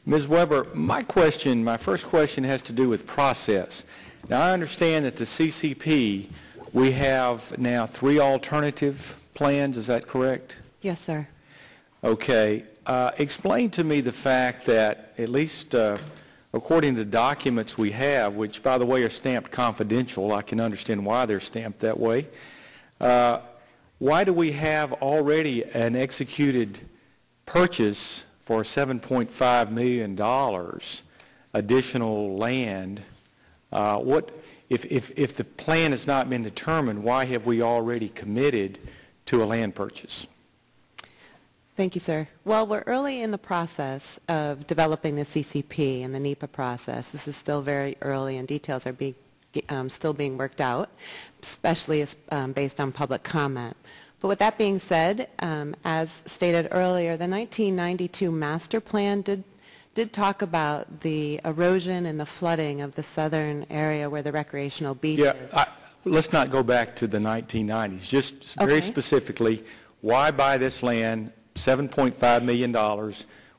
Ms. Weber, my first question has to do with process. Now, I understand that the CCP, we have now 3 alternative plans, is that correct? Yes, sir. Okay. Explain to me the fact that, at least according to documents we have, which, by the way, are stamped confidential, I can understand why they're stamped that way, why do we have already an executed purchase for $7.5 million additional land? If the plan has not been determined, why have we already committed to a land purchase? Thank you, sir. Well, we're early in the process of developing the CCP and the NEPA process. This is still very early, and details are still being worked out, especially based on public comment. But with that being said, as stated earlier, the 1992 master plan did talk about the erosion and the flooding of the southern area where the recreational beach is. Let's not go back to the 1990s. Just very specifically, why buy this land, $7.5 million,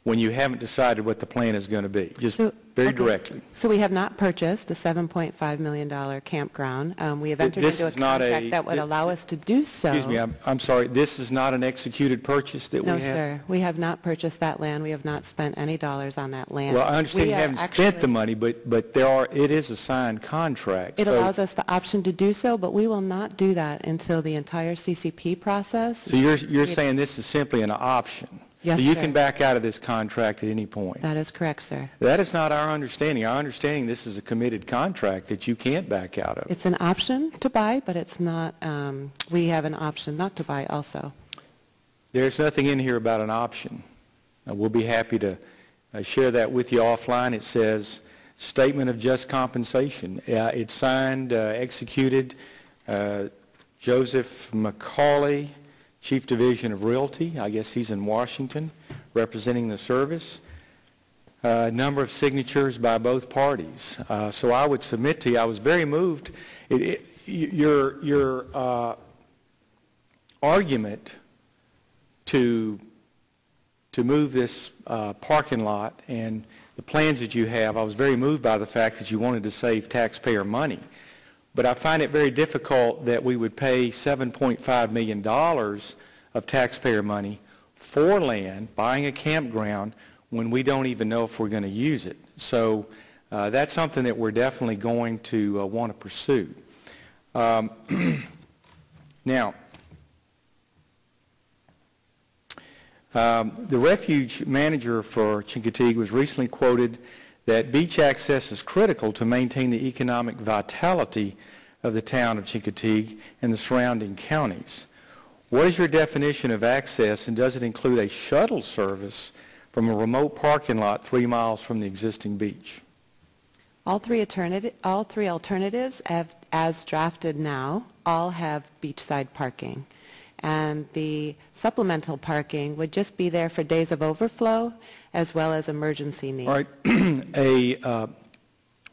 when you haven't decided what the plan is going to be? Just very directly. So we have not purchased the $7.5 million campground. We have entered into a contract that would allow us to do so. Excuse me, I'm sorry. This is not an executed purchase that we have? No, sir. We have not purchased that land. We have not spent any dollars on that land. Well, I understand you haven't spent the money, but it is a signed contract. It allows us the option to do so, but we will not do that until the entire CCP process. So you're saying this is simply an option? Yes, so you sir. can back out of this contract at any point? That is correct, sir. That is not our understanding. Our understanding, this is a committed contract that you can't back out of. It's an option to buy, but it's not, we have an option not to buy also. There's nothing in here about an option. We'll be happy to share that with you offline. It says, statement of just compensation. It's signed, executed, Joseph McCauley, Chief Division of Realty. I guess he's in Washington representing the service. Number of signatures by both parties. So I would submit to you, I was very moved. Your argument to move this parking lot and the plans that you have, I was very moved by the fact that you wanted to save taxpayer money. But I find it very difficult that we would pay $7.5 million of taxpayer money for land, buying a campground, when we don't even know if we're going to use it. So that's something that we're definitely going to want to pursue. Now, the refuge manager for Chincoteague was recently quoted that beach access is critical to maintain the economic vitality of the town of Chincoteague and the surrounding counties. What is your definition of access, and does it include a shuttle service from a remote parking lot 3 miles from the existing beach? All three alternatives, as drafted now, all have beachside parking. And the supplemental parking would just be there for days of overflow as well as emergency needs. All right.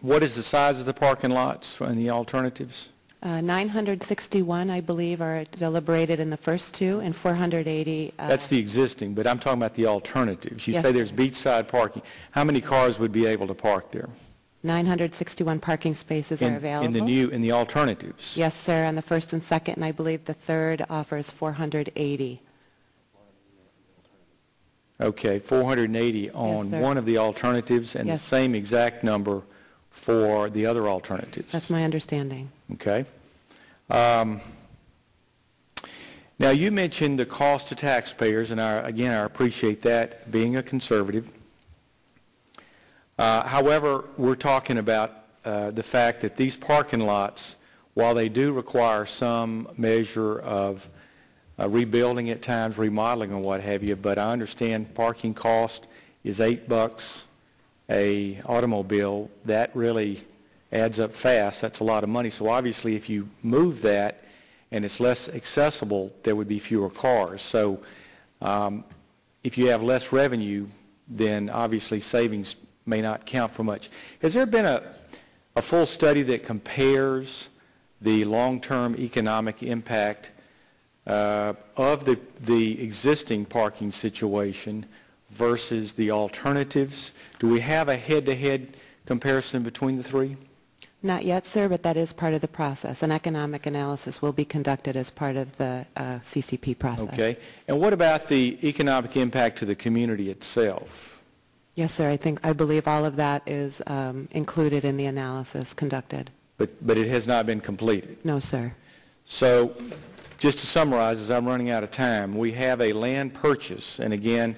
What is the size of the parking lots and the alternatives? 961, I believe, are deliberated in the first two, and 480. That's the existing, but I'm talking about the alternatives. You Yes, say there's beachside parking. How many cars would be able to park there? 961 parking spaces are available. In the alternatives? Yes, sir, on the first and second, and I believe the third offers 480. Okay, 480 on Yes, one of the alternatives, and Yes. the same exact number for the other alternatives. That's my understanding. Okay. Now, you mentioned the cost to taxpayers, and again, I appreciate that, being a conservative. However, we're talking about the fact that these parking lots, while they do require some measure of rebuilding at times, remodeling and what have you, but I understand parking cost is $8 a automobile. That really adds up fast. That's a lot of money. So obviously if you move that and it's less accessible, there would be fewer cars. So if you have less revenue, then obviously savings may not count for much. Has there been a full study that compares the long-term economic impact of the existing parking situation versus the alternatives? Do we have a head-to-head comparison between the three? Not yet, sir, but that is part of the process. An economic analysis will be conducted as part of the CCP process. Okay. And what about the economic impact to the community itself? Yes, sir. I believe all of that is included in the analysis conducted. But it has not been completed? No, sir. So just to summarize, as I'm running out of time, we have a land purchase, and again,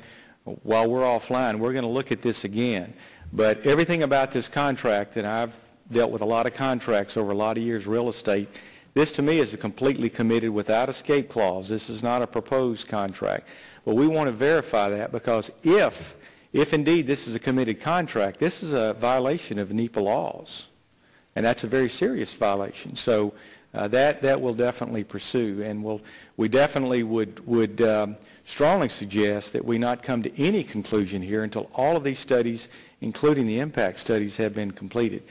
while we're offline, we're going to look at this again. But everything about this contract, and I've dealt with a lot of contracts over a lot of years, real estate, this to me is a completely committed without escape clause. This is not a proposed contract. But we want to verify that, because if indeed this is a committed contract, this is a violation of NEPA laws. And that's a very serious violation. So that we'll definitely pursue, and we definitely would strongly suggest that we not come to any conclusion here until all of these studies, including the impact studies, have been completed.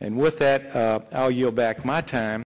And with that, I'll yield back my time